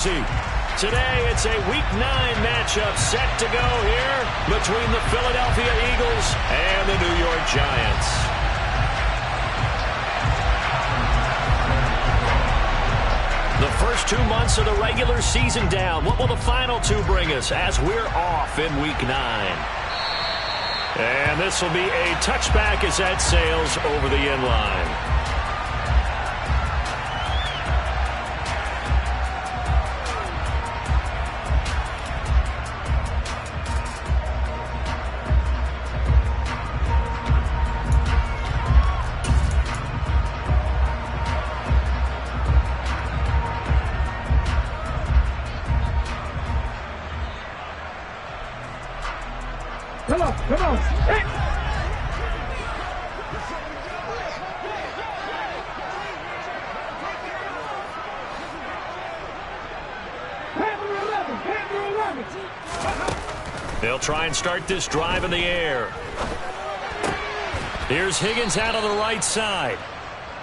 Today, it's a Week 9 matchup set to go here between the Philadelphia Eagles and the New York Giants. The first 2 months of the regular season down. What will the final 2 bring us as we're off in Week 9? And this will be a touchback as that sails over the end line. Come on. Hey. They'll try and start this drive in the air. Here's Higgins out on the right side.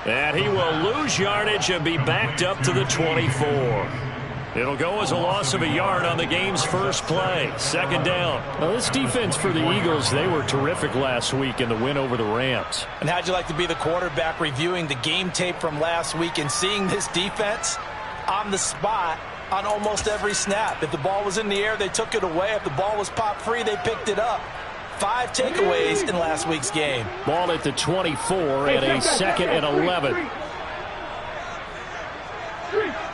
And he will lose yardage and be backed up to the 24. It'll go as a loss of a yard on the game's first play. Second down. Now, this defense for the Eagles, they were terrific last week in the win over the Rams. And how'd you like to be the quarterback reviewing the game tape from last week and seeing this defense on the spot on almost every snap? If the ball was in the air, they took it away. If the ball was popped free, they picked it up. 5 takeaways in last week's game. Ball at the 24 and a second and 11.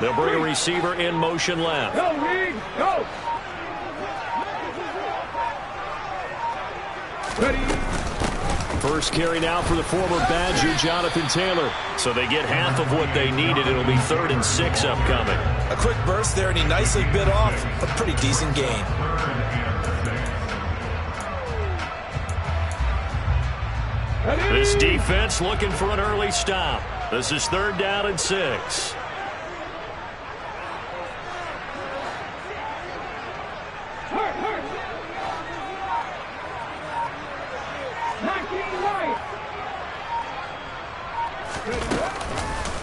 They'll bring a receiver in motion left. Go, Reed, go. Ready. First carry now for the former Badger, Jonathan Taylor. So they get half of what they needed. It'll be 3rd and 6 upcoming. A quick burst there, and he nicely bit off a pretty decent gain. This defense looking for an early stop. This is 3rd down and 6.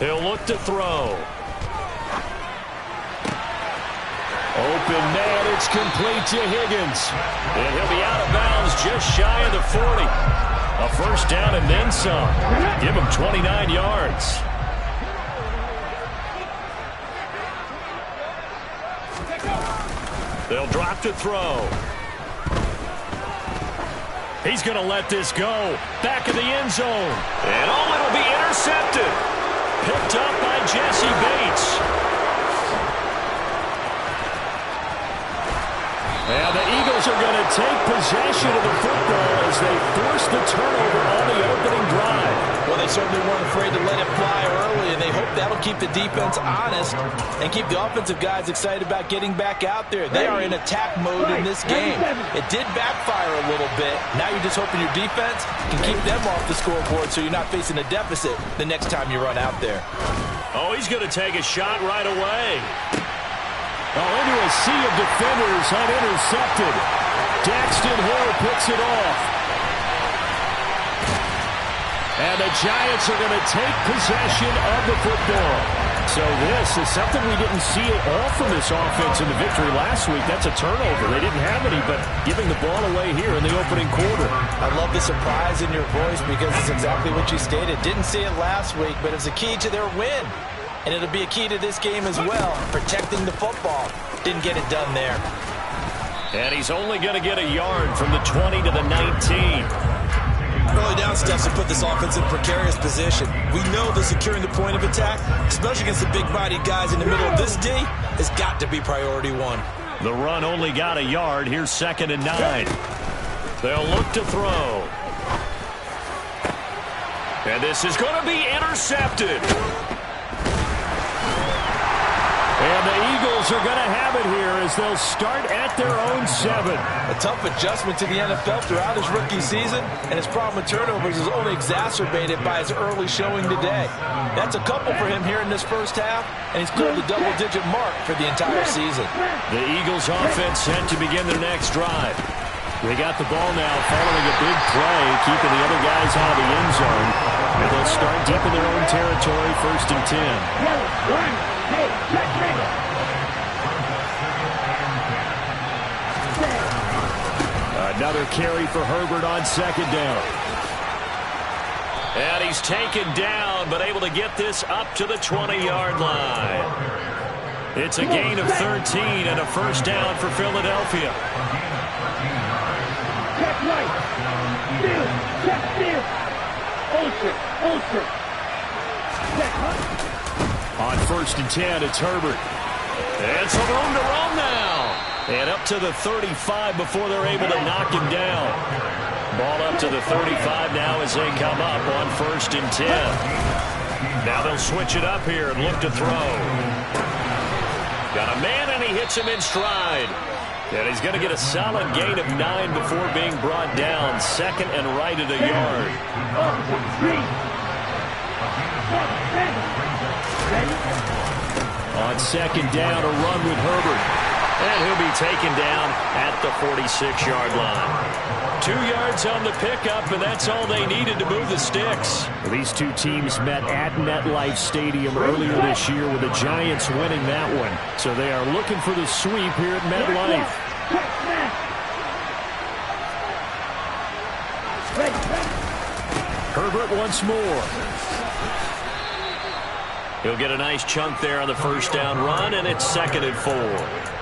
He'll look to throw. Open man, it's complete to Higgins. And he'll be out of bounds just shy of the 40. A first down and then some. Give him 29 yards. They'll drop to throw. He's going to let this go. Back of the end zone. And it'll be intercepted. Picked up by Jesse Bates. And the Eagles are going to take possession of the football as they force the turnover on the opening drive. Well, they certainly weren't afraid to let it fly early, and they hope that'll keep the defense honest and keep the offensive guys excited about getting back out there. They are in attack mode in this game. It did backfire a little bit. Now you're just hoping your defense can keep them off the scoreboard so you're not facing a deficit the next time you run out there. Oh, he's going to take a shot right away. Into a sea of defenders, unintercepted. Daxton Hill picks it off. And the Giants are going to take possession of the football. So this is something we didn't see at all from this offense in the victory last week. That's a turnover. They didn't have any, but giving the ball away here in the opening quarter. I love the surprise in your voice because it's exactly what you stated. Didn't see it last week, but it's a key to their win. And it'll be a key to this game as well, protecting the football. Didn't get it done there. And he's only going to get a yard from the 20 to the 19. Early down steps to put this offense in precarious position. We know that securing the point of attack, especially against the big-bodied guys in the middle of this D, has got to be priority one. The run only got a yard. Here's 2nd and 9. They'll look to throw. And this is going to be intercepted. And the Eagles are going to have it here as they'll start at their own 7. A tough adjustment to the NFL throughout his rookie season, and his problem with turnovers is only exacerbated by his early showing today. That's a couple for him here in this first half, and he's cleared the double-digit mark for the entire season. The Eagles offense set to begin their next drive. They got the ball now following a big play, keeping the other guys out of the end zone. And they'll start deep in their own territory, 1st and 10. Another carry for Herbert on second down. And he's taken down, but able to get this up to the 20-yard line. It's a gain of 13 and a first down for Philadelphia. Check right. Steal. Check steal. Ultra. Check right. On 1st and 10, it's Herbert. And some room to roam now. And up to the 35 before they're able to knock him down. Ball up to the 35 now as they come up on 1st and 10. Now they'll switch it up here and look to throw. Got a man and he hits him in stride. And he's going to get a solid gain of 9 before being brought down. Second and right at a yard. On second down, a run with Herbert. And he'll be taken down at the 46-yard line. 2 yards on the pickup, and that's all they needed to move the sticks. These two teams met at MetLife Stadium earlier this year with the Giants winning that one. So they are looking for the sweep here at MetLife. Herbert once more. He'll get a nice chunk there on the first down run, and it's 2nd and 4.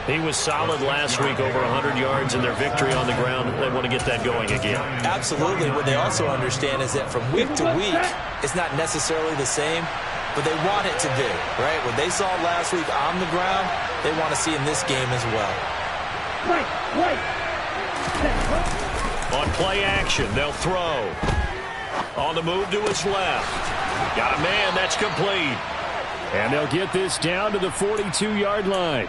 He was solid last week, over 100 yards in their victory on the ground. They want to get that going again. Absolutely. What they also understand is that from week to week, it's not necessarily the same, but they want it to be, right? What they saw last week on the ground, they want to see in this game as well. On play action, they'll throw. On the move to his left. Got a man, that's complete. And they'll get this down to the 42-yard line.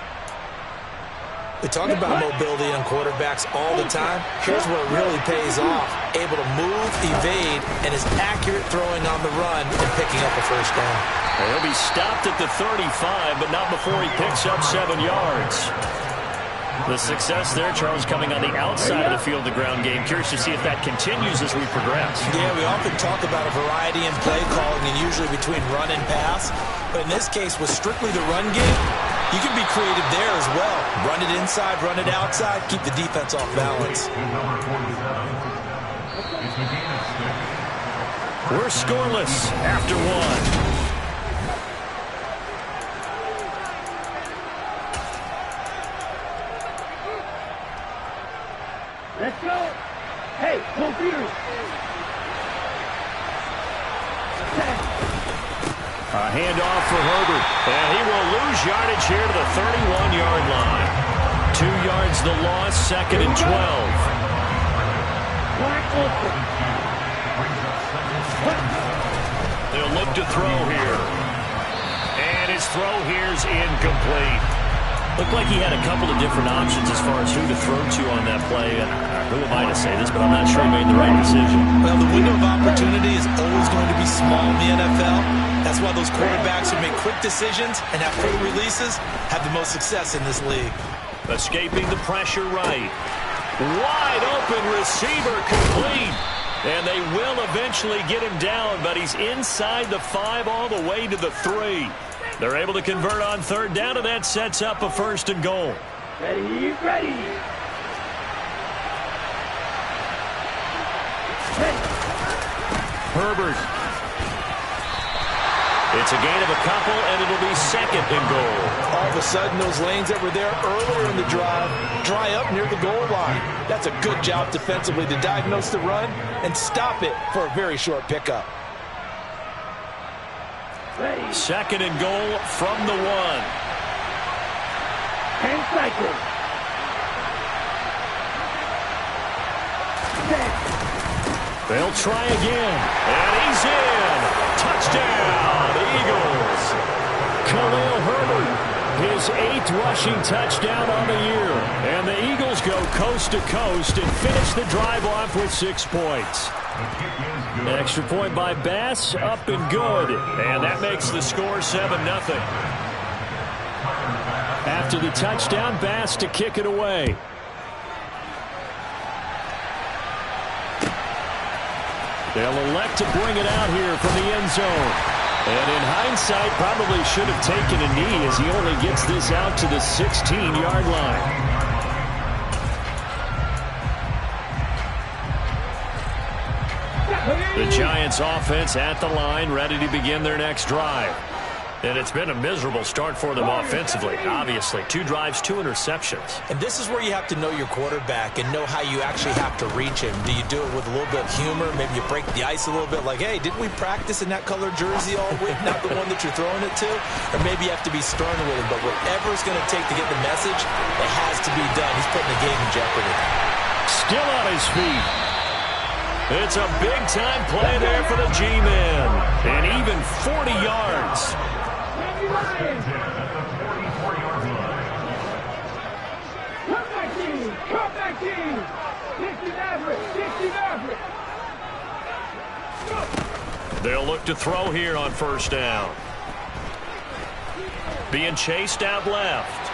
We talk about mobility on quarterbacks all the time. Here's where it really pays off. Able to move, evade, and is accurate throwing on the run and picking up a first down. He'll be stopped at the 35, but not before he picks up 7 yards. The success there, Charles, coming on the outside of the field, the ground game. Curious to see if that continues as we progress. Yeah, we often talk about a variety in play calling and usually between run and pass. But in this case, with strictly the run game, you can be creative there as well. Run it inside, run it outside, keep the defense off balance. We're scoreless after one. Let's go. Hey, go Peters. A handoff for Herbert. And he will lose yardage here to the 31-yard line. 2 yards the loss, 2nd and 12. They'll look to throw here. And his throw here's incomplete. Looked like he had a couple of different options as far as who to throw to on that play. Who am I to say this, but I'm not sure he made the right decision. Well, the window of opportunity is always going to be small in the NFL. That's why those quarterbacks who make quick decisions and have quick releases have the most success in this league. Escaping the pressure right. Wide open receiver complete. And they will eventually get him down, but he's inside the 5 all the way to the 3. They're able to convert on 3rd down, and that sets up a 1st and goal. Ready. Herbert. It's a gain of a couple, and it'll be 2nd and goal. All of a sudden, those lanes that were there earlier in the drive dry up near the goal line. That's a good job defensively to diagnose the run and stop it for a very short pickup. 2nd and goal from the 1. 10 cycles. They'll try again. And he's in. Touchdown, Eagles. Khalil Herbert, his 8th rushing touchdown on the year. And the Eagles go coast to coast and finish the drive off with 6 points. Extra point by Bass, up and good. And that makes the score 7-0. After the touchdown, Bass to kick it away. They'll elect to bring it out here from the end zone. And in hindsight, probably should have taken a knee as he only gets this out to the 16-yard line. The Giants offense at the line, ready to begin their next drive. And it's been a miserable start for them offensively, obviously. 2 drives, 2 interceptions. And this is where you have to know your quarterback and know how you actually have to reach him. Do you do it with a little bit of humor? Maybe you break the ice a little bit like, hey, didn't we practice in that color jersey all week, not the one that you're throwing it to? Or maybe you have to be stern with him. But whatever it's going to take to get the message, it has to be done. He's putting the game in jeopardy. Still on his feet. It's a big-time play there for the G-Men. And even 40 yards. They'll look to throw here on first down. Being chased out left.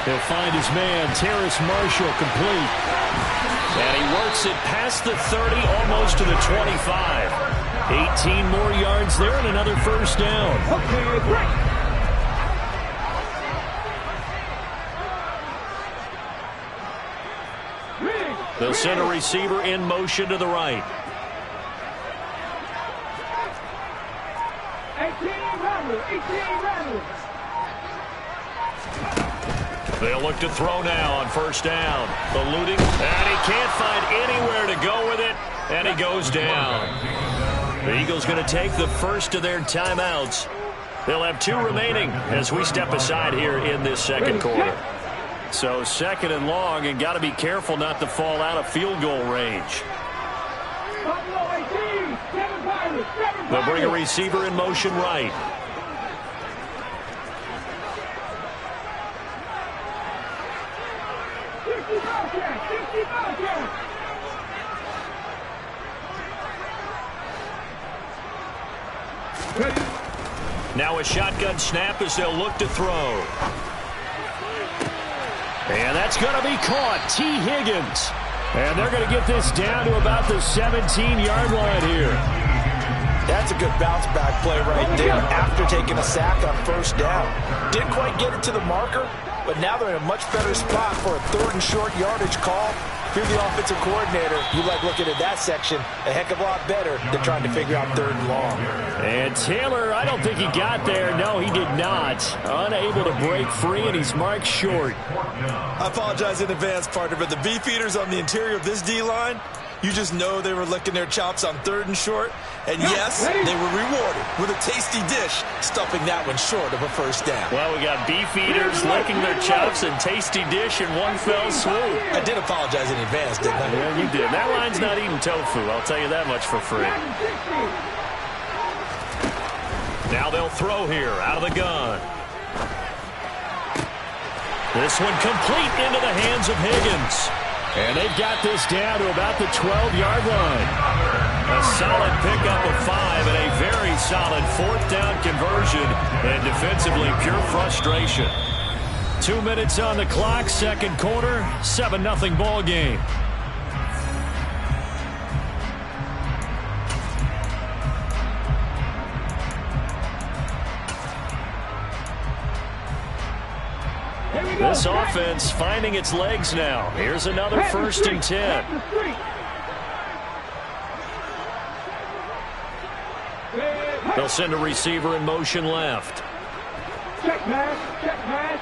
He'll find his man, Terrace Marshall, complete. And he works it past the 30, almost to the 25. 18 more yards there and another first down. Okay, great. They'll send a receiver in motion to the right. 18 They'll look to throw now on first down. Eluding, and he can't find anywhere to go with it, and he goes down. The Eagles going to take the first of their timeouts. They'll have 2 remaining as we step aside here in this second quarter. So second and long, and got to be careful not to fall out of field goal range. They'll bring a receiver in motion right. Now a shotgun snap as they'll look to throw. And that's going to be caught. T. Higgins. And they're going to get this down to about the 17-yard line here. That's a good bounce back play right there after taking a sack on first down. Didn't quite get it to the marker, but now they're in a much better spot for a 3rd and short yardage call. If you're the offensive coordinator, you like looking at that section a heck of a lot better than trying to figure out 3rd and long. And Taylor, I don't think he got there. No, he did not. Unable to break free, and he's marked short. I apologize in advance, partner, but the beefeaters on the interior of this D-line, you just know they were licking their chops on 3rd and short. And yes, they were rewarded with a tasty dish, stuffing that one short of a first down. Well, we got beefeaters licking their chops and tasty dish in one fell swoop. I did apologize in advance, didn't I? Yeah, you did. That line's not eating tofu, I'll tell you that much for free. Now they'll throw here out of the gun. This one complete into the hands of Higgins. And they've got this down to about the 12-yard line. A solid pickup of 5 and a very solid 4th down conversion. And defensively, pure frustration. 2 minutes on the clock, second quarter, 7-0 ball game. This offense finding its legs now. Here's another 1st and 10. They'll send a receiver in motion left. Check pass, check pass.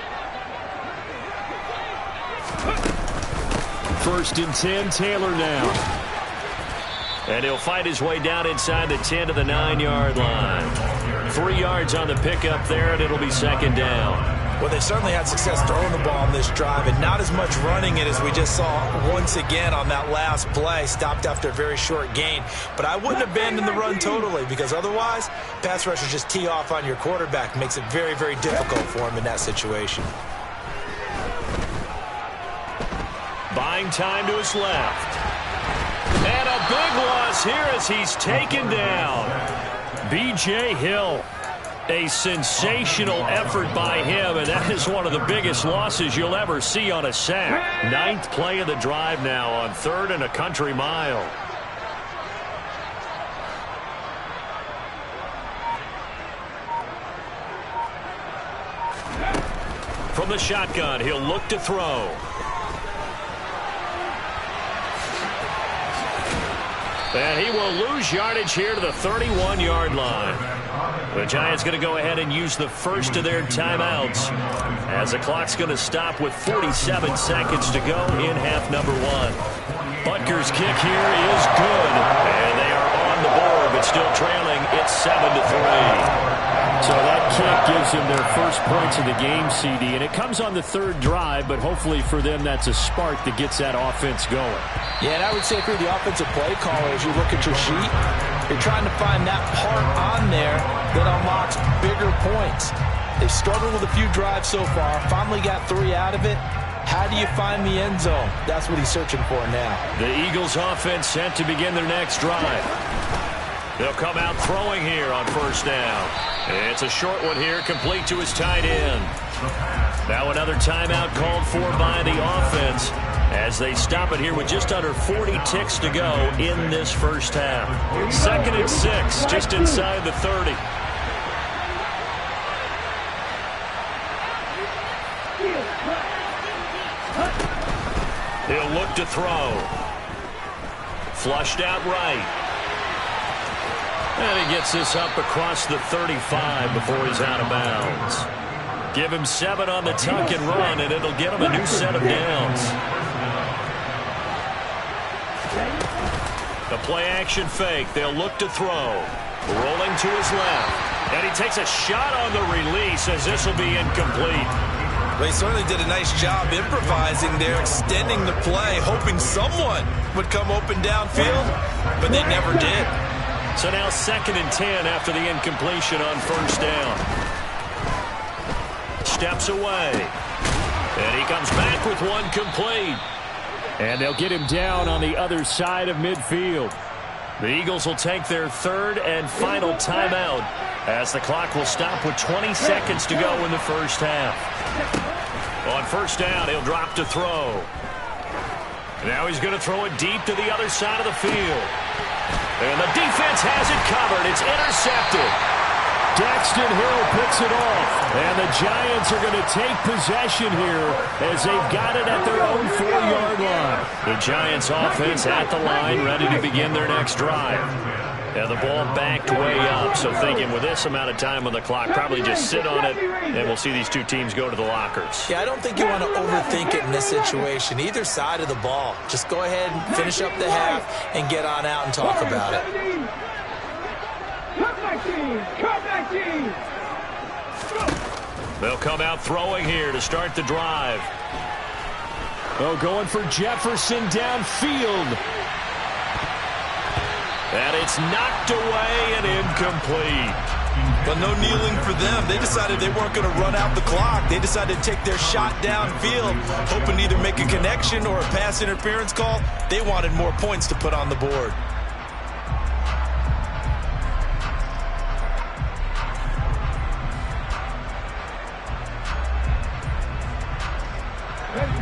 1st and 10, Taylor now. And he'll fight his way down inside the 10 to the 9-yard line. 3 yards on the pickup there, and it'll be second down. Well, they certainly had success throwing the ball on this drive, and not as much running it as we just saw once again on that last play. Stopped after a very short gain. But I wouldn't abandon the run totally, because otherwise, pass rushers just tee off on your quarterback. Makes it very, very difficult for him in that situation. Buying time to his left. And a big loss here as he's taken down. B.J. Hill. A sensational effort by him, and that is one of the biggest losses you'll ever see on a sack. 9th play of the drive now on 3rd and a country mile. From the shotgun, he'll look to throw. And he will lose yardage here to the 31-yard line. The Giants going to go ahead and use the first of their timeouts as the clock's going to stop with 47 seconds to go in half number one. Butker's kick here is good. And they are on the board, but still trailing. It's 7-3. So that kick gives them their first points of the game, CD, and it comes on the third drive, but hopefully for them that's a spark that gets that offense going. Yeah, and I would say if you're the offensive play caller, as you look at your sheet, you're trying to find that part on there that unlocks bigger points. They've struggled with a few drives so far, finally got 3 out of it. How do you find the end zone? That's what he's searching for now. The Eagles offense set to begin their next drive. They'll come out throwing here on first down. It's a short one here, complete to his tight end. Now another timeout called for by the offense as they stop it here with just under 40 ticks to go in this first half. 2nd and 6, just inside the 30. He'll look to throw. Flushed out right. And he gets this up across the 35 before he's out of bounds. Give him 7 on the tuck and run, and it'll get him a new set of downs. The play-action fake. They'll look to throw. Rolling to his left. And he takes a shot on the release as this will be incomplete. They certainly did a nice job improvising there, extending the play, hoping someone would come open downfield, but they never did. So now 2nd and 10 after the incompletion on first down. Steps away. And he comes back with one complete. And they'll get him down on the other side of midfield. The Eagles will take their 3rd and final timeout as the clock will stop with 20 seconds to go in the first half. On first down, he'll drop to throw. Now he's going to throw it deep to the other side of the field. And the defense has it covered. It's intercepted. Daxton Hill picks it off. And the Giants are going to take possession here as they've got it at their own 4-yard line. The Giants offense at the line, ready to begin their next drive. And the ball backed way up. So thinking with this amount of time on the clock, probably just sit on it, and we'll see these two teams go to the lockers. Yeah, I don't think you want to overthink it in this situation. Either side of the ball. Just go ahead and finish up the half and get on out and talk about it. They'll come out throwing here to start the drive. Oh, going for Jefferson downfield. And it's knocked away and incomplete. But no kneeling for them. They decided they weren't going to run out the clock. They decided to take their shot downfield, hoping to either make a connection or a pass interference call. They wanted more points to put on the board.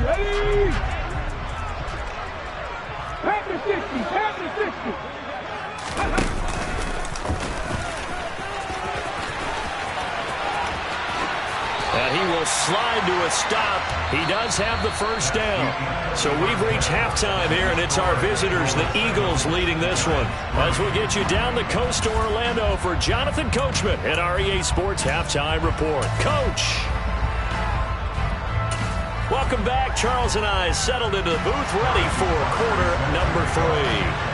Ready? Tap the 60, tap the 60. And he will slide to a stop. He does have the first down. So we've reached halftime here, and it's our visitors, the Eagles, leading this one. As we'll get you down the coast to Orlando for Jonathan Coachman at our EA Sports Halftime Report. Coach! Welcome back. Charles and I settled into the booth, ready for quarter number 3.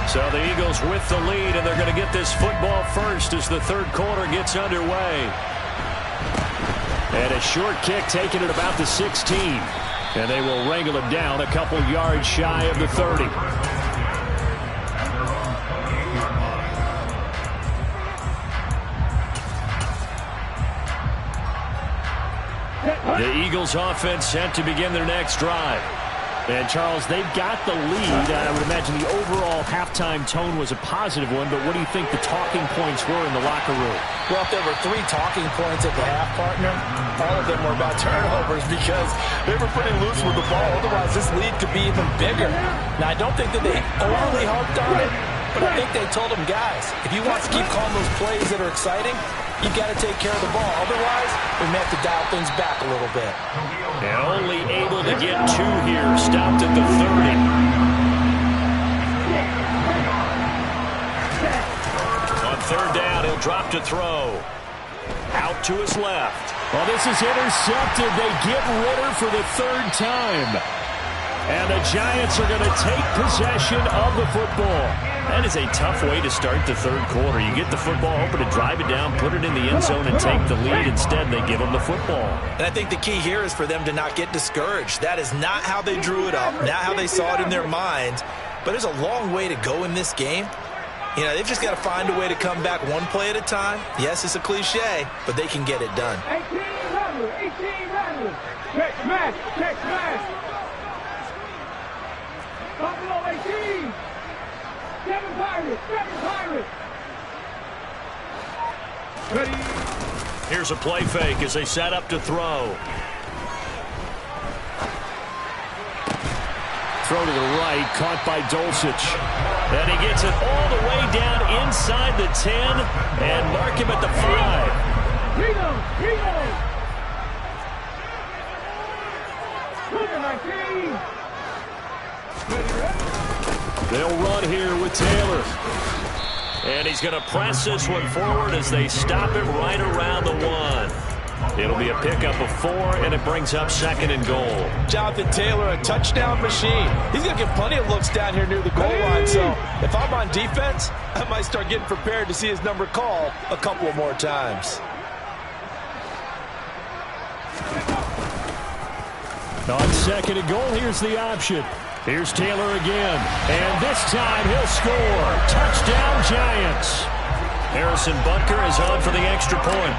So the Eagles with the lead, and they're going to get this football first as the third quarter gets underway. And a short kick taken at about the 16. And they will wrangle it down a couple yards shy of the 30. The Eagles offense set to begin their next drive. And, Charles, they've got the lead. I would imagine the overall halftime tone was a positive one, but what do you think the talking points were in the locker room? Well, if there were 3 talking points at the half, partner, all of them were about turnovers because they were pretty loose with the ball. Otherwise, this lead could be even bigger. Now, I don't think that they overly harped on it, but I think they told them, guys, if you want to keep calling those plays that are exciting, you've got to take care of the ball. Otherwise, we may have to dial things back a little bit. And only able to get 2 here, stopped at the 30. third down. He'll drop to throw. Out to his left. Well, this is intercepted. They get Ritter for the third time. And the Giants are going to take possession of the football. That is a tough way to start the third quarter. You get the football, hoping to drive it down, put it in the end zone, and take the lead. Instead, they give them the football. And I think the key here is for them to not get discouraged. That is not how they drew it up, not how they saw it in their minds. But there's a long way to go in this game. You know, they've just got to find a way to come back one play at a time. Yes, it's a cliche, but they can get it done. 18 runners. Check match. Buffalo 18. 7 Pirates. Ready. Here's a play fake as they set up to throw. Throw to the right, caught by Dulcich. And he gets it all the way down inside the 10 and mark him at the 5. They'll run here with Taylor. And he's going to press this one forward as they stop him right around the 1. It'll be a pickup of 4, and it brings up 2nd and goal. Jonathan Taylor, a touchdown machine. He's going to get plenty of looks down here near the goal line. So if I'm on defense, I might start getting prepared to see his number called a couple of more times. On 2nd and goal, here's the option. Here's Taylor again. And this time he'll score. Touchdown, Giants. Harrison Butker is on for the extra point.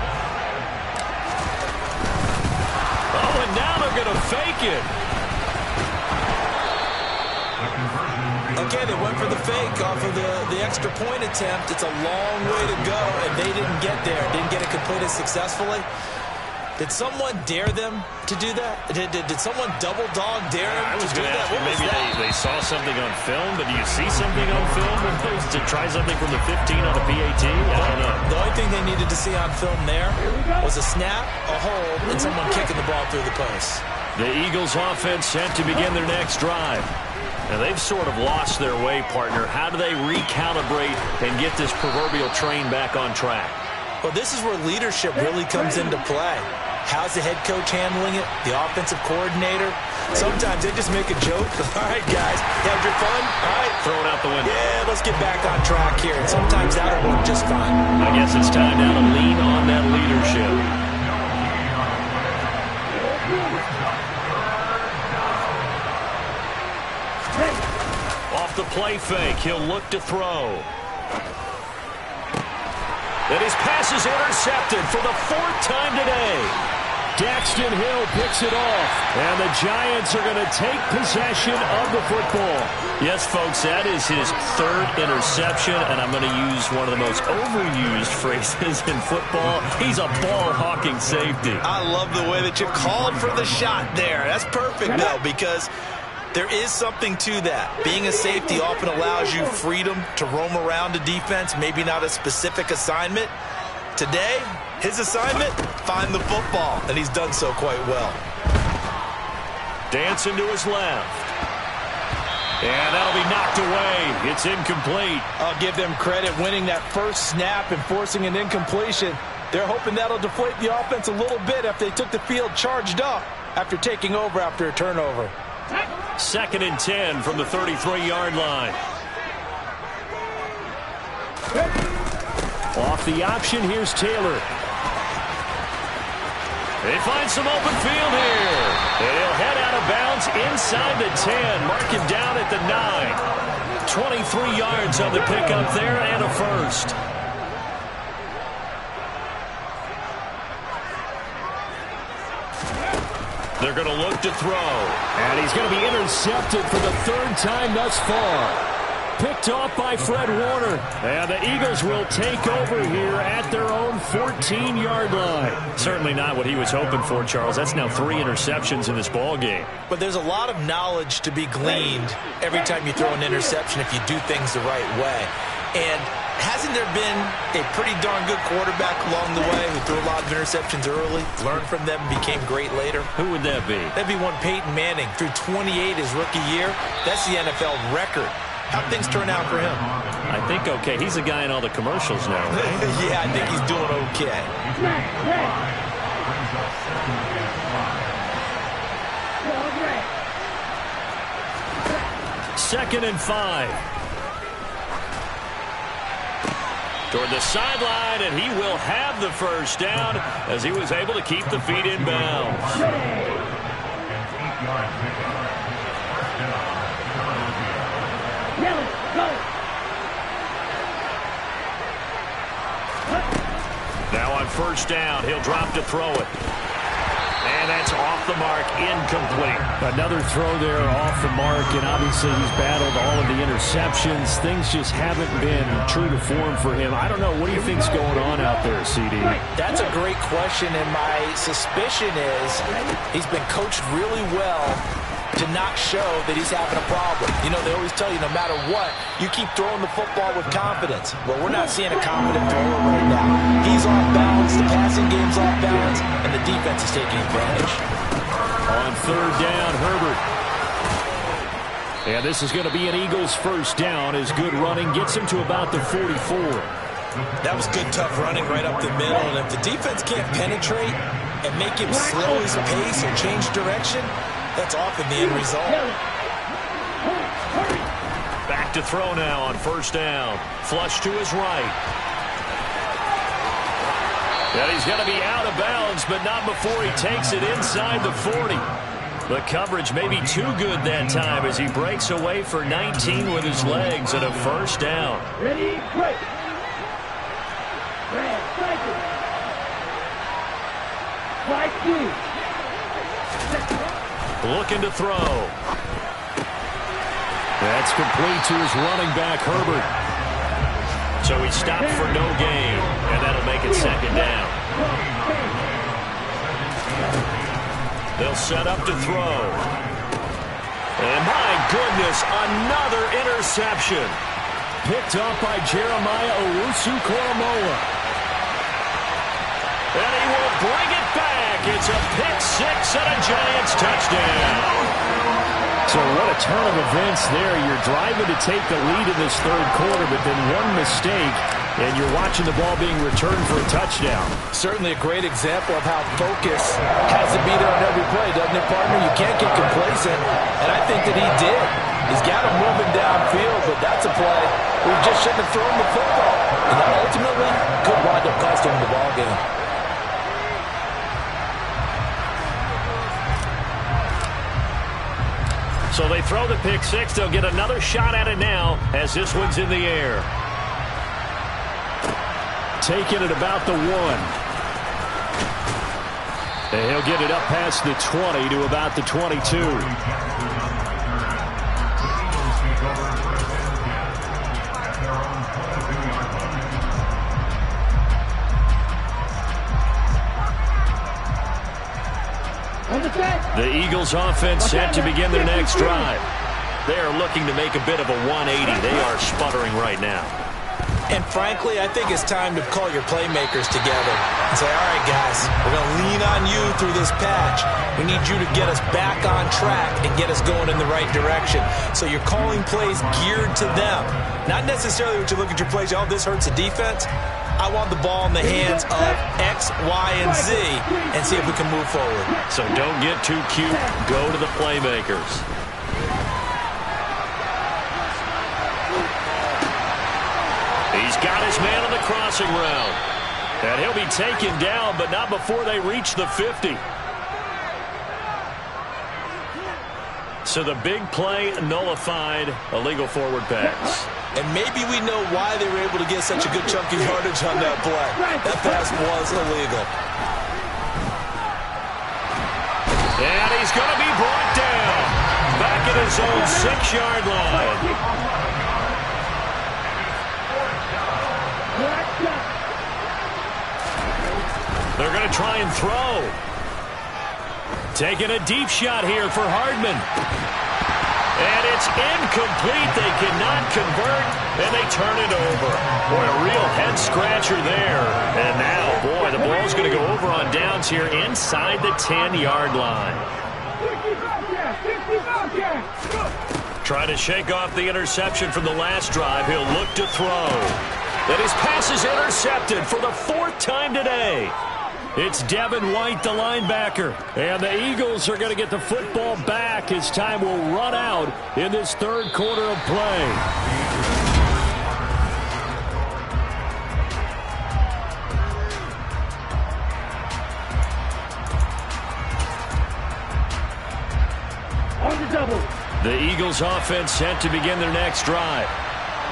Oh, and now they're going to fake it. Okay, they went for the fake off of the extra point attempt. It's a long way to go, and they didn't get there. Didn't get it completed successfully. Did someone dare them to do that? Did someone double dog dare them to do that? What maybe they saw something on film, but do you see something on film to try something from the 15 on a PAT? I don't know. The only thing they needed to see on film there was a snap, a hold, and someone kicking the ball through the post. The Eagles offense set to begin their next drive. Now, they've sort of lost their way, partner. How do they recalibrate and get this proverbial train back on track? Well, this is where leadership really comes into play. How's the head coach handling it? The offensive coordinator? Sometimes they just make a joke. All right, guys, you had your fun? All right. Throw it out the window. Yeah, let's get back on track here. And sometimes that'll work just fine. I guess it's time now to lean on that leadership. Off the play fake, he'll look to throw. And his pass is intercepted for the 4th time today. Daxton Hill picks it off, and the Giants are going to take possession of the football. Yes, folks, that is his 3rd interception, and I'm going to use one of the most overused phrases in football. He's a ball-hawking safety. I love the way that you called for the shot there. That's perfect, though, because there is something to that. Being a safety often allows you freedom to roam around a defense, maybe not a specific assignment. Today, his assignment, find the football, and he's done so quite well. Dancing to his left. And that'll be knocked away. It's incomplete. I'll give them credit winning that first snap and forcing an incompletion. They're hoping that'll deflate the offense a little bit after they took the field charged up after taking over after a turnover. 2nd and 10 from the 33-yard line. Off the option, here's Taylor. They find some open field here. And he'll head out of bounds inside the 10. Mark him down at the 9. 23 yards on the pickup there and a first. They're going to look to throw. And he's going to be intercepted for the 3rd time thus far. Picked off by Fred Warner. And the Eagles will take over here at their own 14-yard line. Certainly not what he was hoping for, Charles. That's now 3 interceptions in this ball game. But there's a lot of knowledge to be gleaned every time you throw an interception if you do things the right way. And hasn't there been a pretty darn good quarterback along the way who threw a lot of interceptions early, learned from them, and became great later? Who would that be? That'd be one Peyton Manning. Threw 28 his rookie year. That's the NFL record. How'd things turn out for him? I think okay. He's a guy in all the commercials now, right? Yeah, I think he's doing okay. 2nd and 5. Toward the sideline, and he will have the first down as he was able to keep the feet in bounds. Now on first down, he'll drop to throw it. And that's off the mark, incomplete. Another throw there off the mark, and obviously he's battled all of the interceptions. Things just haven't been true to form for him. I don't know. What do you think's going on out there, CD? That's a great question, and my suspicion is he's been coached really well to not show that he's having a problem. You know, they always tell you no matter what, you keep throwing the football with confidence. Well, we're not seeing a confident thrower right now. He's off balance, the passing game's off balance, and the defense is taking advantage. On third down, Herbert. And this is going to be an Eagles first down as good running gets him to about the 44. That was good, tough running right up the middle, and if the defense can't penetrate and make him slow his pace or change direction, that's often the end result. Back to throw now on first down. Flush to his right. And he's going to be out of bounds, but not before he takes it inside the 40. The coverage may be too good that time as he breaks away for 19 with his legs and a first down. Ready, break. Red, strike two. Looking to throw. That's complete to his running back, Herbert. So he stopped for no gain, and that'll make it second down. They'll set up to throw. And my goodness, another interception. Picked up by Jeremiah Owusu-Koramoah. And he will bring it back. It's a pick-6 and a Giants touchdown. So what a turn of events there. You're driving to take the lead in this third quarter, but then one mistake, and you're watching the ball being returned for a touchdown. Certainly a great example of how focus has to be there on every play, doesn't it, partner? You can't get complacent, and I think that he did. He's got him moving downfield, but that's a play where he just shouldn't have thrown the football. And that ultimately could wind up costing him the ball game. So they throw the pick-6. They'll get another shot at it now as this one's in the air. Taking it about the 1. And he'll get it up past the 20 to about the 22. The Eagles offense set to begin their next drive. They are looking to make a bit of a 180. They are sputtering right now. And frankly, I think it's time to call your playmakers together and say, all right, guys, we're going to lean on you through this patch. We need you to get us back on track and get us going in the right direction. So you're calling plays geared to them. Not necessarily what you look at your plays, oh, this hurts the defense. I want the ball in the hands of X, Y, and Z and see if we can move forward. So don't get too cute. Go to the playmakers. He's got his man on the crossing route. And he'll be taken down, but not before they reach the 50. So the big play nullified, illegal forward pass. And maybe we know why they were able to get such a good chunk of yardage on that play. That pass was illegal. And he's going to be brought down. Back at his own 6-yard line. They're going to try and throw. Taking a deep shot here for Hardman. And it's incomplete. They cannot convert, and they turn it over. Boy, a real head-scratcher there. And now, boy, the ball's going to go over on downs here inside the 10-yard line. Trying to shake off the interception from the last drive. He'll look to throw. And his pass is intercepted for the 4th time today. It's Devin White, the linebacker. And the Eagles are going to get the football back as time will run out in this 3rd quarter of play. On the double. The Eagles offense set to begin their next drive.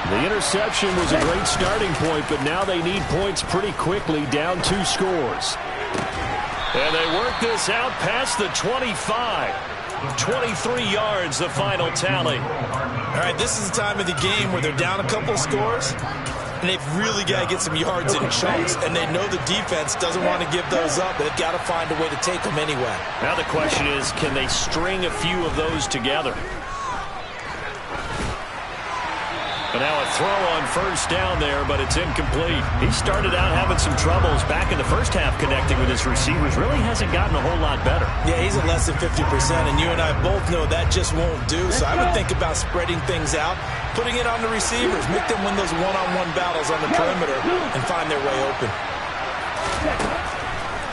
The interception was a great starting point, but now they need points pretty quickly, down 2 scores. And they work this out past the 25. 23 yards, the final tally. All right, this is the time of the game where they're down a couple of scores, and they've really got to get some yards in chunks, and they know the defense doesn't want to give those up, but they've got to find a way to take them anyway. Now the question is, can they string a few of those together? But now a throw on 1st down there, but it's incomplete. He started out having some troubles back in the first half connecting with his receivers. Really hasn't gotten a whole lot better. Yeah, he's at less than 50%, and you and I both know that just won't do. So I would think about spreading things out, putting it on the receivers, make them win those one-on-one battles on the perimeter, and find their way open.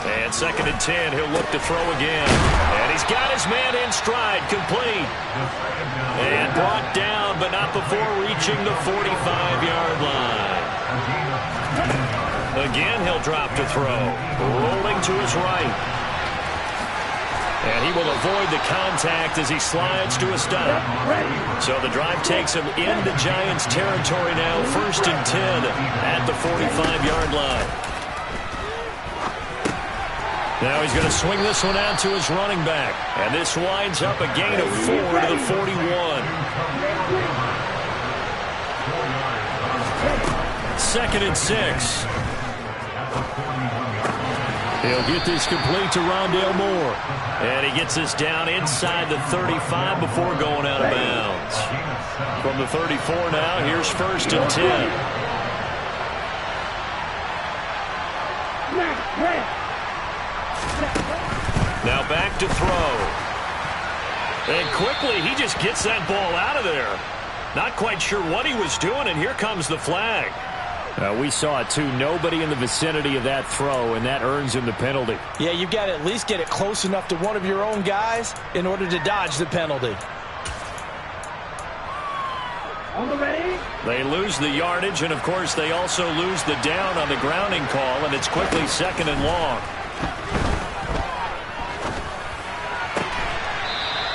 And 2nd and 10, he'll look to throw again. And he's got his man in stride, complete. And brought down, but not before reaching the 45-yard line. Again, he'll drop to throw. Rolling to his right. And he will avoid the contact as he slides to a stop. So the drive takes him into Giants territory now. 1st and 10 at the 45-yard line. Now he's going to swing this one out to his running back. And this winds up a gain of 4 to the 41. 2nd and 6. He'll get this complete to Rondale Moore. And he gets this down inside the 35 before going out of bounds. From the 34 now, here's 1st and 10. Now back to throw. And quickly, he just gets that ball out of there. Not quite sure what he was doing, and here comes the flag. We saw it, too. Nobody in the vicinity of that throw, and that earns him the penalty. Yeah, you've got to at least get it close enough to one of your own guys in order to dodge the penalty. On the ready. They lose the yardage, and, of course, they also lose the down on the grounding call, and it's quickly 2nd and long.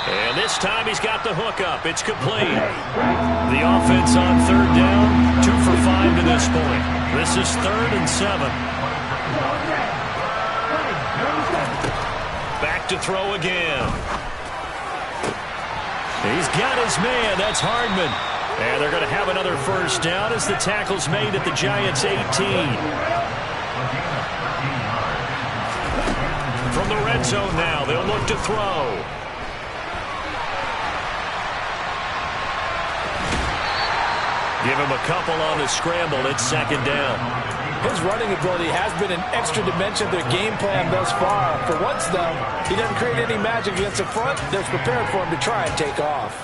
And this time he's got the hook up. It's complete. The offense on 3rd down, 2 for 5 to this point. This is 3rd and 7. Back to throw again. He's got his man. That's Hardman. And they're going to have another 1st down as the tackle's made at the Giants' 18. From the red zone now, they'll look to throw. Give him a couple on the scramble. It's 2nd down. His running ability has been an extra dimension of their game plan thus far. For once, though, he doesn't create any magic against the front. They're prepared for him to try and take off.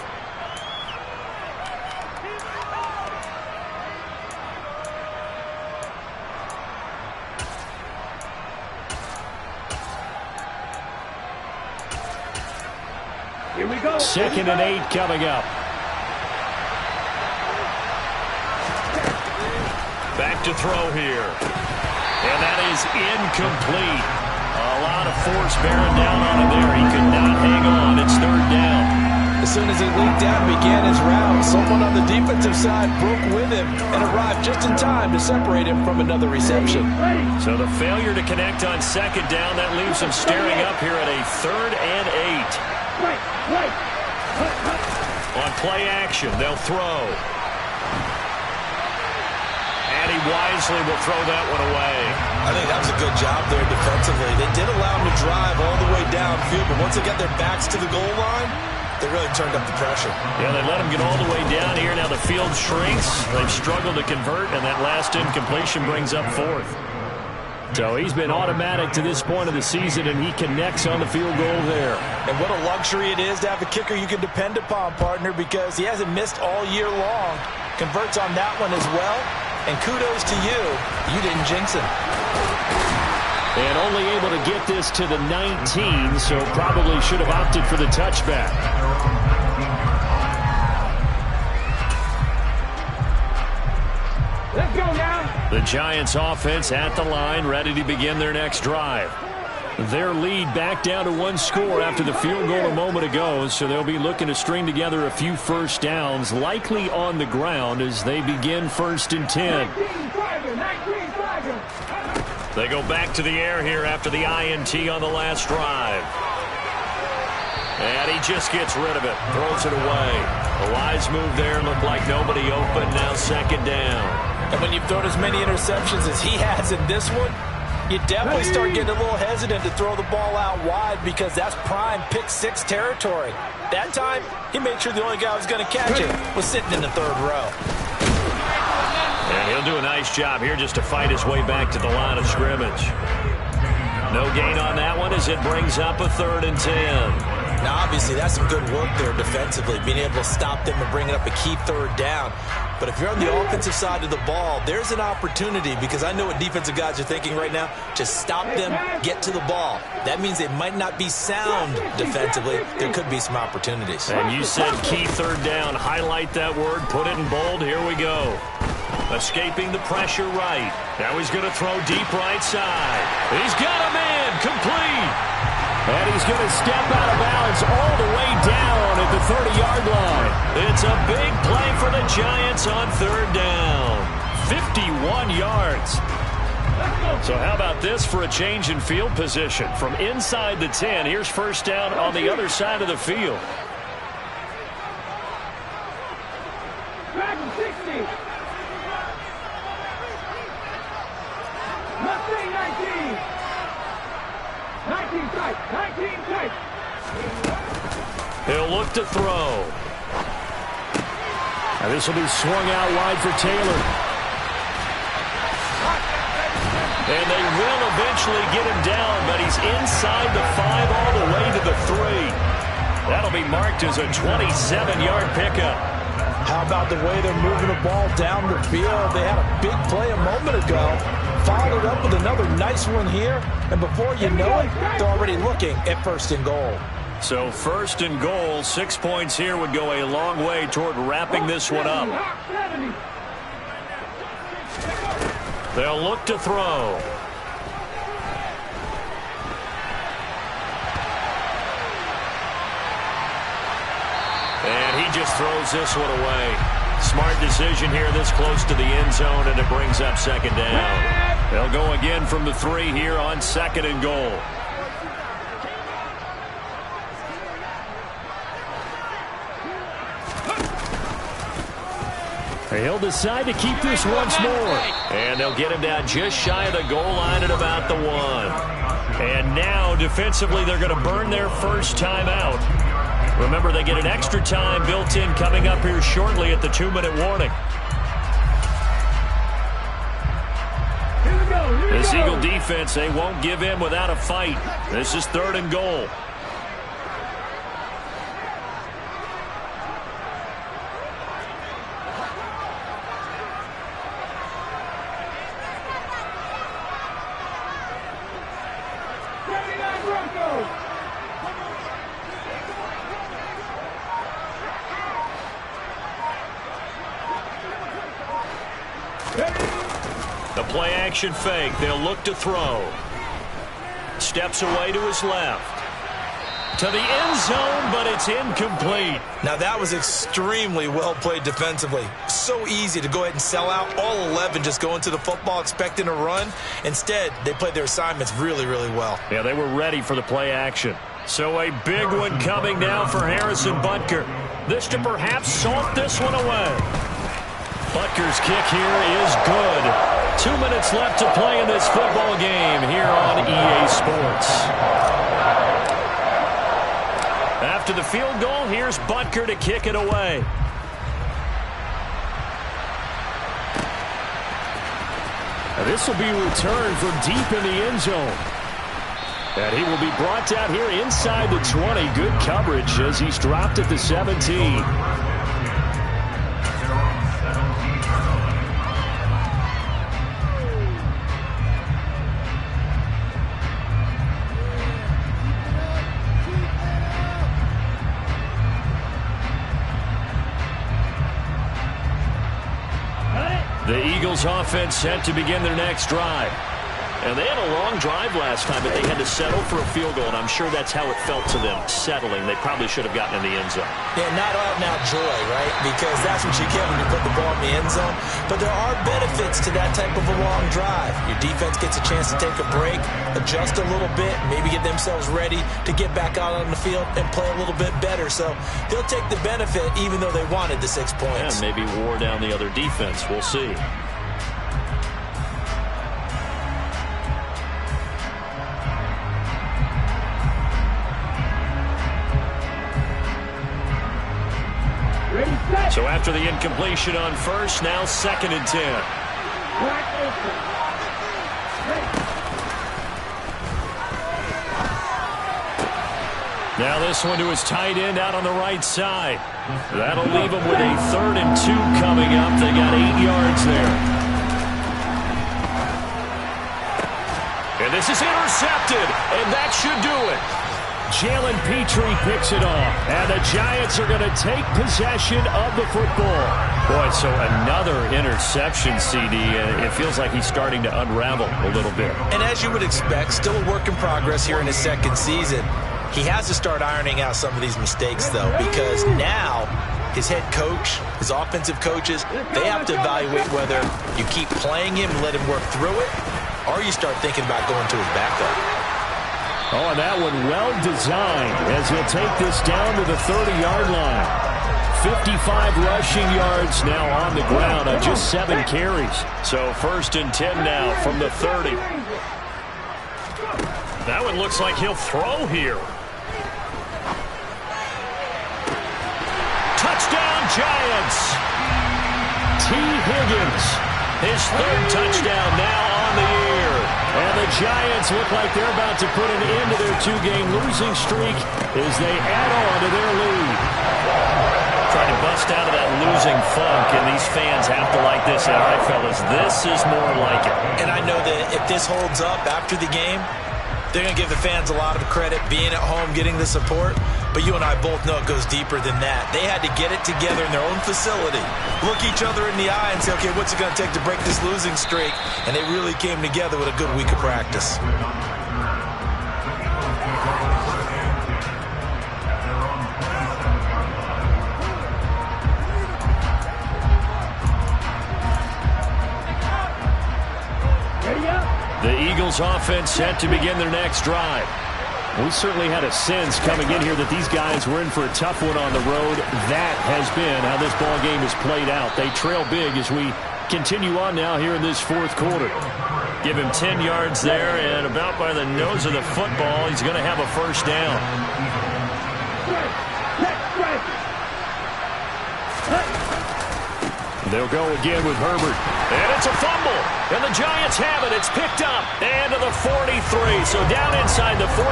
Here we go. 2nd and 8 coming up. Back to throw here. And that is incomplete. A lot of force bearing down on him there. He could not hang on. It's 3rd down. As soon as he leaped out and began his route, someone on the defensive side broke with him and arrived just in time to separate him from another reception. So the failure to connect on 2nd down, that leaves him staring up here at a 3rd and 8. On play action, they'll throw. And he wisely will throw that one away. I think that was a good job there defensively. They did allow him to drive all the way downfield, but once they got their backs to the goal line, they really turned up the pressure. Yeah, they let him get all the way down here. Now the field shrinks. They've struggled to convert, and that last incompletion brings up 4th. So he's been automatic to this point of the season, and he connects on the field goal there. And what a luxury it is to have a kicker you can depend upon, partner, because he hasn't missed all year long. Converts on that one as well. And kudos to you. You didn't jinx him. And only able to get this to the 19, so probably should have opted for the touchback. Let's go now. The Giants offense at the line, ready to begin their next drive. Their lead back down to one score after the field goal a moment ago, so they'll be looking to string together a few first downs, likely on the ground as they begin 1st and 10. They go back to the air here after the INT on the last drive. And he just gets rid of it, throws it away. A wise move there, looked like nobody open, now 2nd down. And when you've thrown as many interceptions as he has in this one, you definitely start getting a little hesitant to throw the ball out wide because that's prime pick 6 territory. That time, he made sure the only guy who was going to catch it was sitting in the 3rd row. And he'll do a nice job here just to fight his way back to the line of scrimmage. No gain on that one as it brings up a 3rd and 10. Now, obviously, that's some good work there defensively, being able to stop them and bring it up a key 3rd down. But if you're on the offensive side of the ball, there's an opportunity because I know what defensive guys are thinking right now. Just stop them, get to the ball. That means they might not be sound defensively. There could be some opportunities. And you said key 3rd down. Highlight that word, put it in bold. Here we go. Escaping the pressure right. Now he's going to throw deep right side. He's got a man complete. And he's going to step out of bounds all the way down at the 30-yard line. It's a big play for the Giants on 3rd down. 51 yards. So how about this for a change in field position? From inside the 10, here's 1st down on the other side of the field. Dragon 60. Mustang 19. 19 strike. 19 strike. He'll look to throw. And this will be swung out wide for Taylor. And they will eventually get him down, but he's inside the 5 all the way to the 3. That'll be marked as a 27-yard pickup. How about the way they're moving the ball down the field? They had a big play a moment ago. Followed up with another nice one here. And before you know it, they're already looking at 1st and goal. So 1st and goal, 6 points here would go a long way toward wrapping this one up. They'll look to throw. And he just throws this one away. Smart decision here this close to the end zone, and it brings up 2nd down. They'll go again from the 3 here on 2nd and goal. He'll decide to keep this once more. And they'll get him down just shy of the goal line at about the 1. And now, defensively, they're going to burn their first timeout. Remember, they get an extra time built in coming up here shortly at the 2-minute warning. This Eagle defense, they won't give in without a fight. This is 3rd and goal. The play action fake. They'll look to throw. Steps away to his left. To the end zone, but it's incomplete. Now that was extremely well played defensively. So easy to go ahead and sell out. All 11 just go into the football expecting a run. Instead, they played their assignments really, really well. Yeah, they were ready for the play action. So a big one coming now for Harrison Butker. This to perhaps salt this one away. Butker's kick here is good. 2 minutes left to play in this football game here on EA Sports. After the field goal, here's Butker to kick it away. And this will be returned from deep in the end zone. And he will be brought down here inside the 20. Good coverage as he's dropped at the 17. The Eagles offense set to begin their next drive. And they had a long drive last time, but they had to settle for a field goal, and I'm sure that's how it felt to them, settling. They probably should have gotten in the end zone. Yeah, not out and out joy, right? Because that's what you get when you put the ball in the end zone. But there are benefits to that type of a long drive. Your defense gets a chance to take a break, adjust a little bit, maybe get themselves ready to get back out on the field and play a little bit better. So they'll take the benefit even though they wanted the 6 points. And maybe wore down the other defense. We'll see. So after the incompletion on first, now 2nd and 10. Now this one to his tight end out on the right side. That'll leave him with a 3rd and 2 coming up. They got 8 yards there. And this is intercepted, and that should do it. Jalen Petrie picks it off, and the Giants are going to take possession of the football. Boy, so another interception, CD. It feels like he's starting to unravel a little bit. And as you would expect, still a work in progress here in his 2nd season. He has to start ironing out some of these mistakes, though, because now his head coach, his offensive coaches, they have to evaluate whether you keep playing him and let him work through it, or you start thinking about going to his backup. Oh, and that one well designed as he'll take this down to the 30-yard line. 55 rushing yards now on the ground on just 7 carries. So 1st and 10 now from the 30. That one looks like he'll throw here. Touchdown, Giants! T. Higgins, his 3rd touchdown now on the year. And the Giants look like they're about to put an end to their 2-game losing streak as they add on to their lead. Trying to bust out of that losing funk, and these fans have to like this. All right, fellas, this is more like it. And I know that if this holds up after the game, they're going to give the fans a lot of credit being at home, getting the support. But you and I both know it goes deeper than that. They had to get it together in their own facility, look each other in the eye and say, okay, what's it going to take to break this losing streak? And they really came together with a good week of practice. The Eagles offense set to begin their next drive. We certainly had a sense coming in here that these guys were in for a tough one on the road. That has been how this ball game has played out. They trail big as we continue on now here in this 4th quarter. Give him 10 yards there, and about by the nose of the football, he's going to have a 1st down. They'll go again with Herbert. And it's a fumble. And the Giants have it. It's picked up. And to the 43. So down inside the 45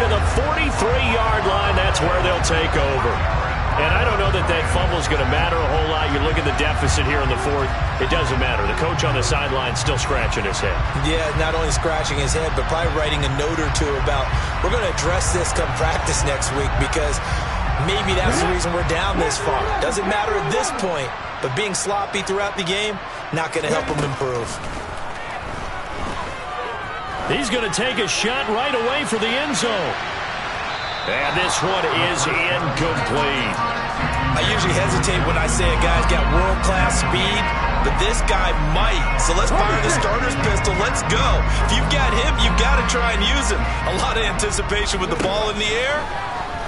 to the 43-yard line. That's where they'll take over. And I don't know that that fumble is going to matter a whole lot. You look at the deficit here in the 4th. It doesn't matter. The coach on the sideline still scratching his head. Yeah, not only scratching his head, but probably writing a note or two about we're going to address this come practice next week because maybe that's the reason we're down this far. Doesn't matter at this point. But being sloppy throughout the game, not going to help him improve. He's going to take a shot right away for the end zone. And this one is incomplete. I usually hesitate when I say a guy's got world-class speed, but this guy might. So let's fire the starter's pistol. Let's go. If you've got him, you've got to try and use him. A lot of anticipation with the ball in the air,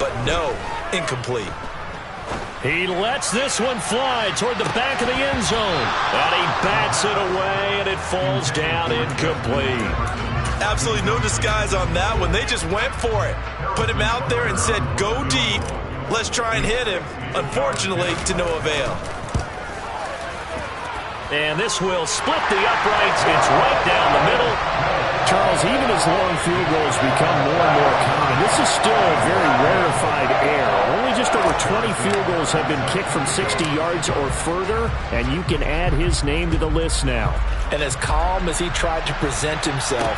but no, incomplete. He lets this one fly toward the back of the end zone. And he bats it away, and it falls down incomplete. Absolutely no disguise on that one. They just went for it. Put him out there and said, go deep. Let's try and hit him. Unfortunately, to no avail. And this will split the uprights. It's right down the middle. Charles, even as long field goals become more and more common, this is still a very rarefied air. Only just over 20 field goals have been kicked from 60 yards or further, and you can add his name to the list now. And as calm as he tried to present himself,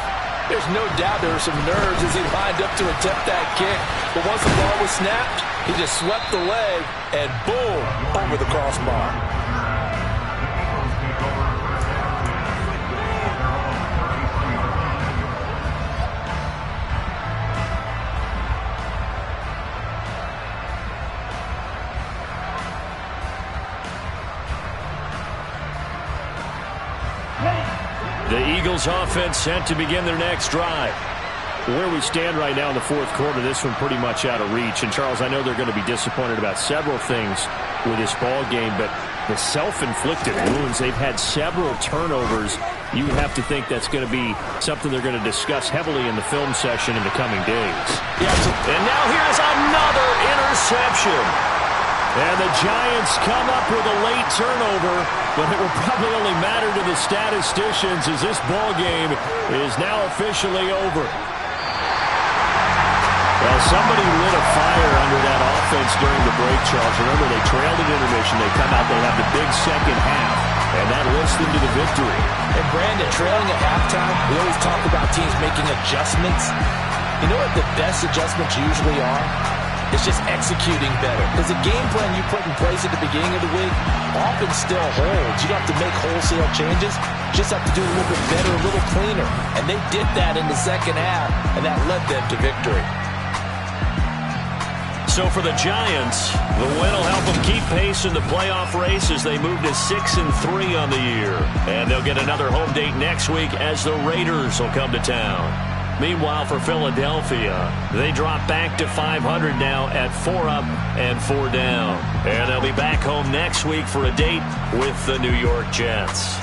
there's no doubt there were some nerves as he lined up to attempt that kick. But once the ball was snapped, he just swept the leg, and boom, over the crossbar. The Eagles offense set to begin their next drive. Where we stand right now in the fourth quarter, this one pretty much out of reach. And, Charles, I know they're going to be disappointed about several things with this ball game, but the self-inflicted wounds, they've had several turnovers. You have to think that's going to be something they're going to discuss heavily in the film session in the coming days. And now here's another interception. And the Giants come up with a late turnover, but it will probably only matter to the statisticians as this ball game is now officially over. Well, somebody lit a fire under that offense during the break, Charles. Remember, they trailed at intermission. They come out, they have the big second half, and that lifts them to the victory. And, Brandon, trailing at halftime, we always talk about teams making adjustments. You know what the best adjustments usually are? It's just executing better. Because the game plan you put in place at the beginning of the week often still holds. You don't have to make wholesale changes. You just have to do a little bit better, a little cleaner. And they did that in the second half, and that led them to victory. So for the Giants, the win will help them keep pace in the playoff race as they move to 6-3 on the year. And they'll get another home date next week as the Raiders will come to town. Meanwhile, for Philadelphia, they drop back to 500 now at 4 up and 4 down. And they'll be back home next week for a date with the New York Jets.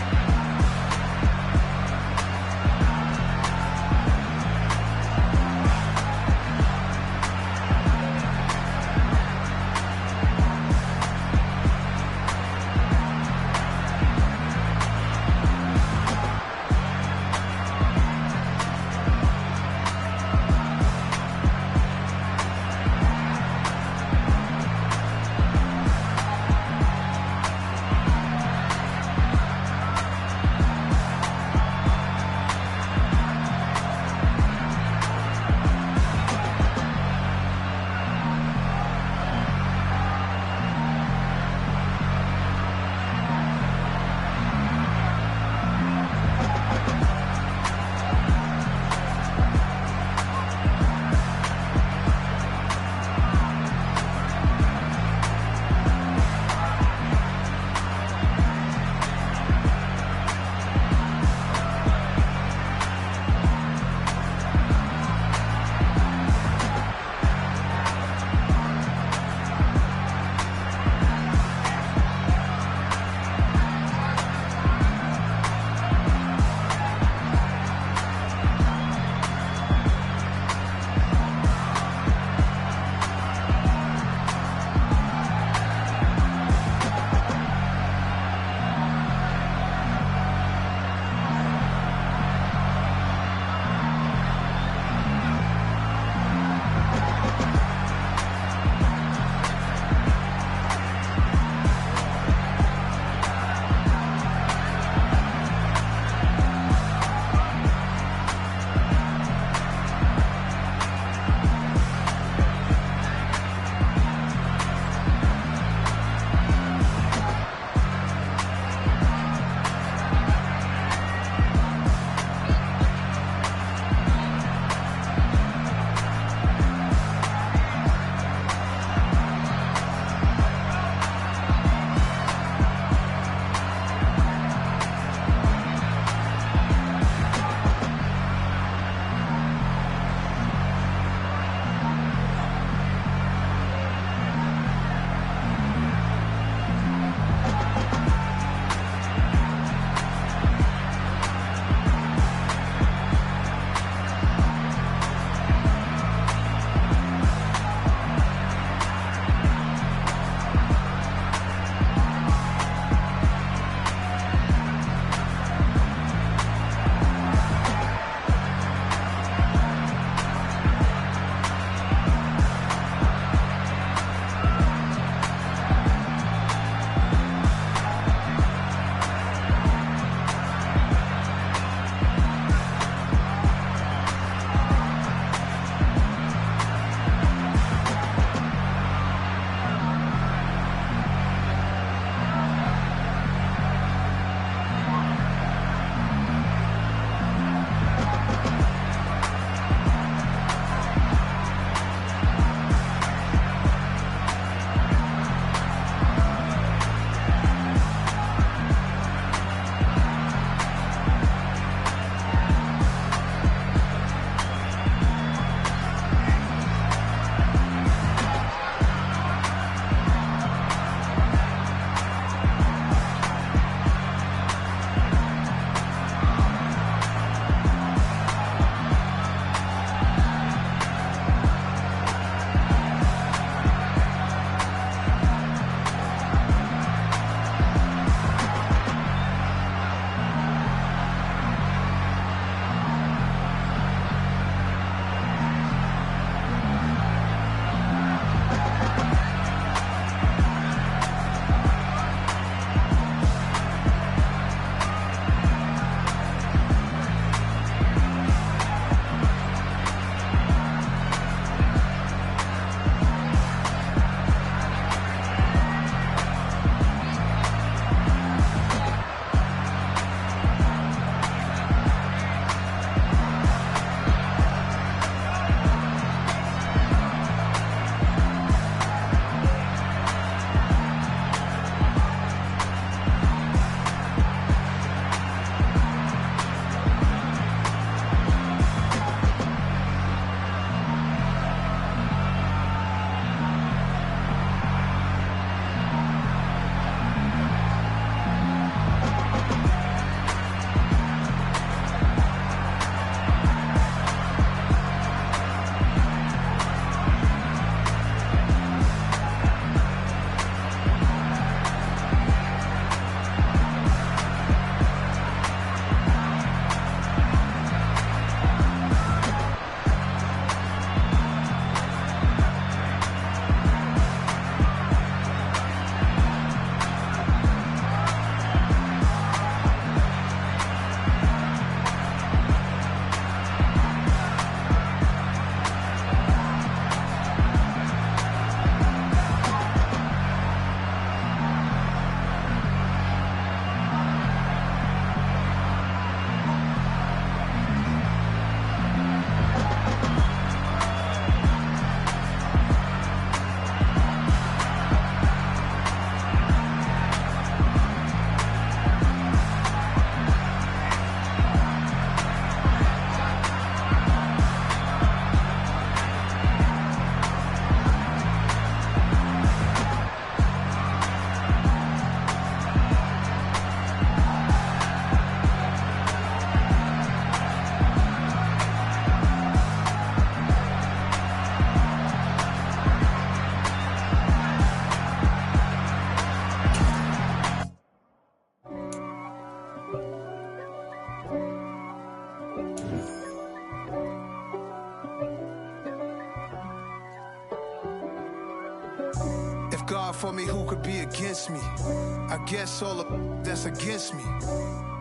God for me, who could be against me? I guess all the that's against me.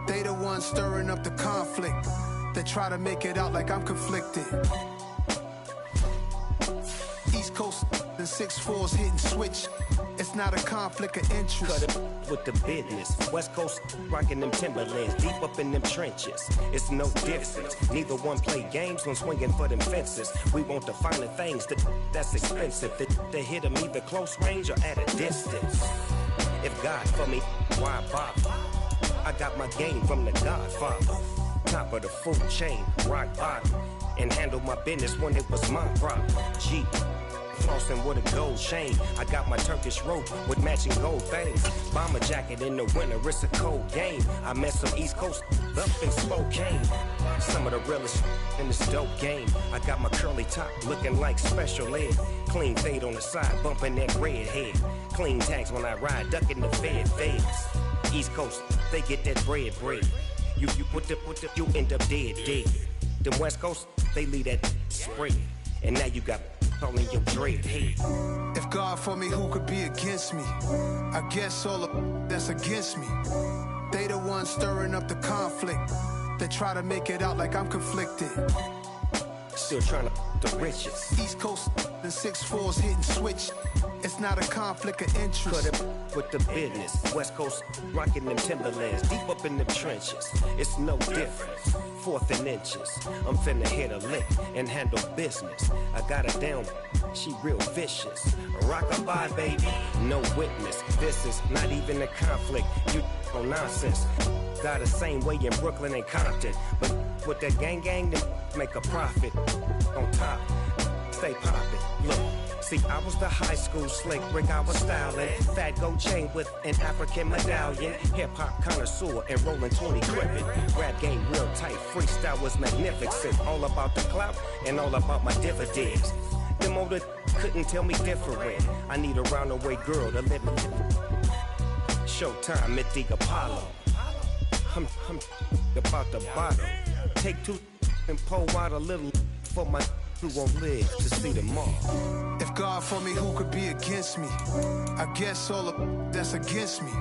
They the ones stirring up the conflict. They try to make it out like I'm conflicted. East Coast and 6'4's hitting switch. It's not a conflict of interest. Cut it with the business. West Coast rocking them Timberlands, deep up in them trenches. It's no difference. Neither one play games when swinging for them fences. We want the finer things that's expensive. They hit them either close range or at a distance. If God for me, why bother? I got my game from the Godfather. Top of the food chain, rock bottom. And handle my business when it was my problem. G. Flossing with a gold chain. I got my Turkish rope with matching gold things. Bomber jacket in the winter, it's a cold game. I met some East Coast up in Spokane. Some of the realest in this dope game. I got my curly top looking like special ed. Clean fade on the side, bumping that red head. Clean tags when I ride, ducking the feds. East Coast, they get that bread. You you end up dead. Them West Coast, they leave that spread. And now you got in your dread head. If God for me, who could be against me? I guess all the that's against me. They the ones stirring up the conflict. They try to make it out like I'm conflicted. Still trying to the riches. East Coast and 6'4's hitting switch. It's not a conflict of interest. Cut it with the business. West Coast rocking them Timberlands, deep up in them trenches. It's no difference. 4th and inches. I'm finna hit a lick and handle business. I got her down, she real vicious. Rock-a-bye, baby, no witness. This is not even a conflict. You on nonsense. Got the same way in Brooklyn and Compton. But with that gang, they make a profit. On top, stay poppin'. Look. See, I was the high school slick Rick, I was styling. Fat gold chain with an African medallion. Hip-hop connoisseur and rolling 20 gripping. Rap game real tight, freestyle was magnificent. All about the clout and all about my dividends. Them older couldn't tell me different. I need a round-the-way girl to live in. Showtime at the Apollo. I'm about the bottle. Take 2 and pour out a little for my who won't live to see them all. If God for me, who could be against me? I guess all the that's against me.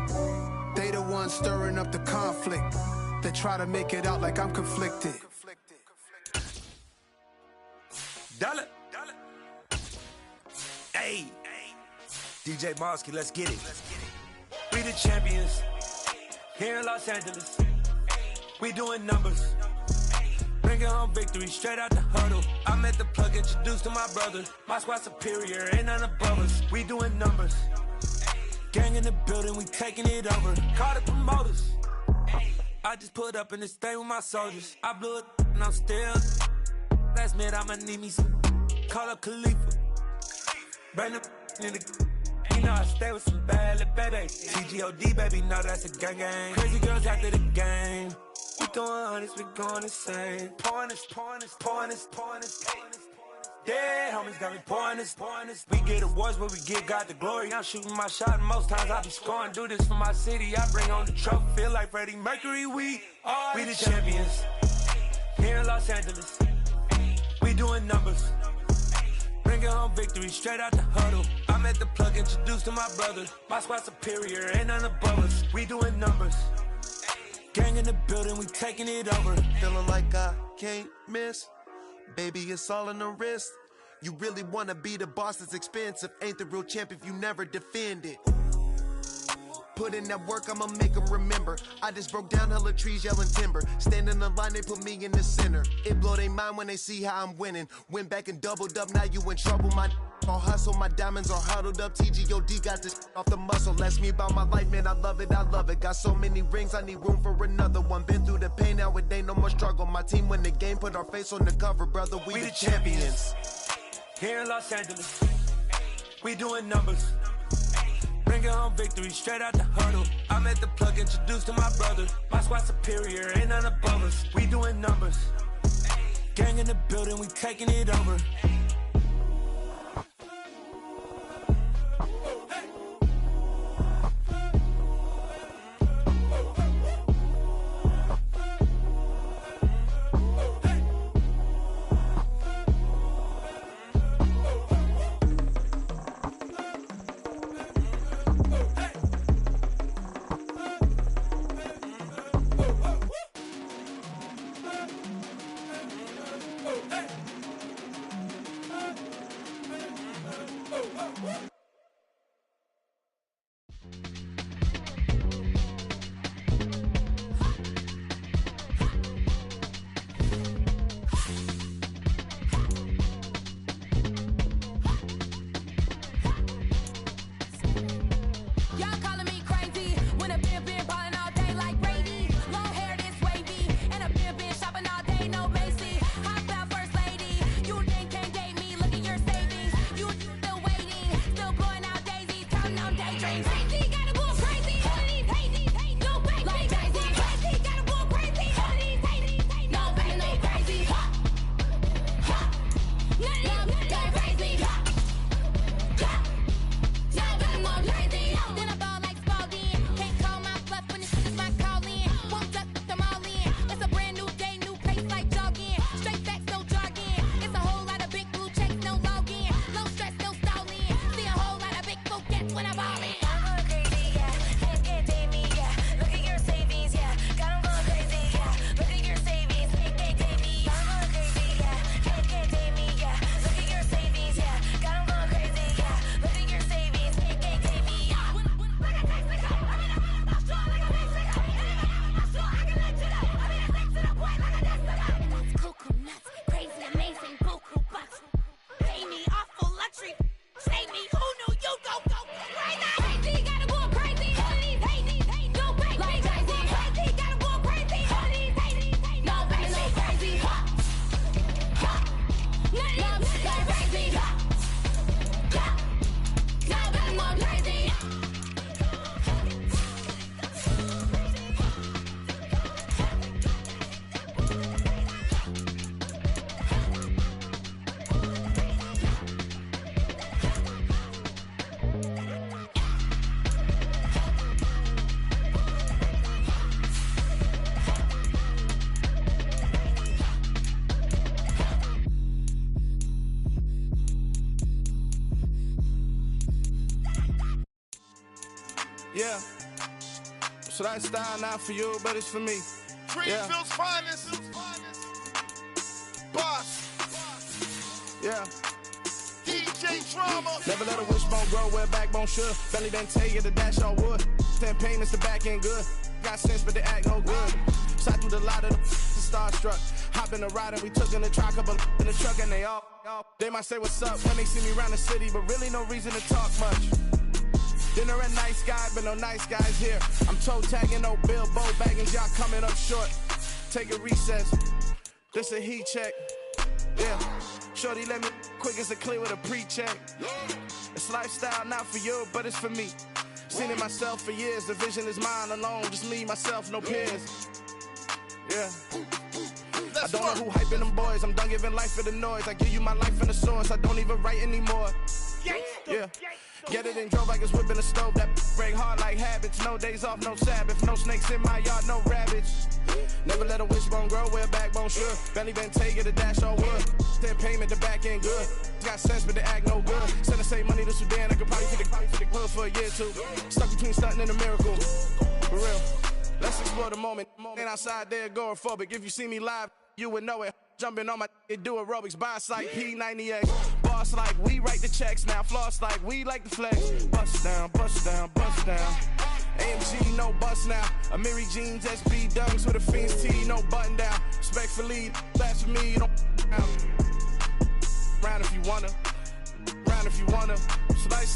They the ones stirring up the conflict. They try to make it out like I'm conflicted. Dollar. Hey, DJ Mosky, let's get it. We the champions here in Los Angeles. We doing numbers. Bringing home victory straight out the huddle. I met the plug, introduced to my brother. My squad superior, ain't none above us. We doing numbers. Gang in the building, we taking it over. Call the promoters. I just put up in this thing with my soldiers. I blew it and I'm still. Last minute I'ma need me some. Call up Khalifa. Bring the in the. You know I stay with some bad little baby. TGOD baby, know that's a gang. Crazy girls after the game. We doing honest, we going insane. Pouring this. Dead homies got me pouring this. We get awards, but we get God the glory. I'm shooting my shot, and most times I be scoring. Do this for my city, I bring on the trophy. Feel like Freddie Mercury, we the champions here in Los Angeles. We doing numbers. Bringing home victory straight out the huddle. I met the plug, introduced to my brother. My squad superior, ain't none above us. We doing numbers. Gang in the building, we taking it over. Feeling like I can't miss. Baby, it's all in the wrist. You really wanna be the boss, that's expensive. Ain't the real champ if you never defend it. Put in that work, I'ma make them remember. I just broke down hella trees, yelling timber. Stand in the line, they put me in the center. It blow they mind when they see how I'm winning. Went back and doubled up, now you in trouble. My all hustle, my diamonds are huddled up. TGOD got this off the muscle. Ask me about my life, man, I love it. Got so many rings, I need room for another one. Been through the pain, now it ain't no more struggle. My team win the game, put our face on the cover, brother. We the champions. Here in Los Angeles, we doing numbers. Bringing home victory straight out the huddle. I met the plug, introduced to my brother. My squad superior, ain't none above us. We doing numbers. Gang in the building, we taking it over. Yeah. So that style not for you, but it's for me. Greenfield's finest. Boss. Yeah. DJ Drama. Never let a wishbone grow where backbone should. Belly been taking the dash on wood. 10 payments, the back end good. Got sense, but they act no good. Side through the lot of the starstruck. Hop in the ride and we took in the truck, couple in the truck, and they all. They might say what's up when they see me around the city, but really no reason to talk much. Dinner at nice guy, but no nice guys here. I'm toe tagging, no Bilbo baggins, y'all coming up short. Take a recess. This a heat check. Yeah. Shorty let me quick as a clear with a pre-check. It's lifestyle not for you, but it's for me. Seen it myself for years. The vision is mine alone. Just me, myself, no peers. Yeah. I don't know who hyping them boys. I'm done giving life for the noise. I give you my life in the source. I don't even write anymore. Yeah. Get it and drove like it's whipping a stove. That break hard like habits. No days off, no Sabbath. No snakes in my yard, no rabbits. Never let a wishbone grow where a backbone should. Belly been taking the dash on wood. 10 payment, the back end good. Got sense, but they act no good. Send the same money to Sudan. I could probably take the hood for a year or two. Stuck between stunting and a miracle. For real. Let's explore the moment. Ain't outside there agoraphobic. If you see me live, you would know it. Jumping on my do aerobics, boss like P90X. Boss like we write the checks now. Floss like we like the flex. Bust down, bust down, bust down. AMG, no bust now. Amiri jeans, SB dunks with a Fiends tee, no button down. Respectfully, that's for me, you don't round if you wanna. Round if you wanna. Slice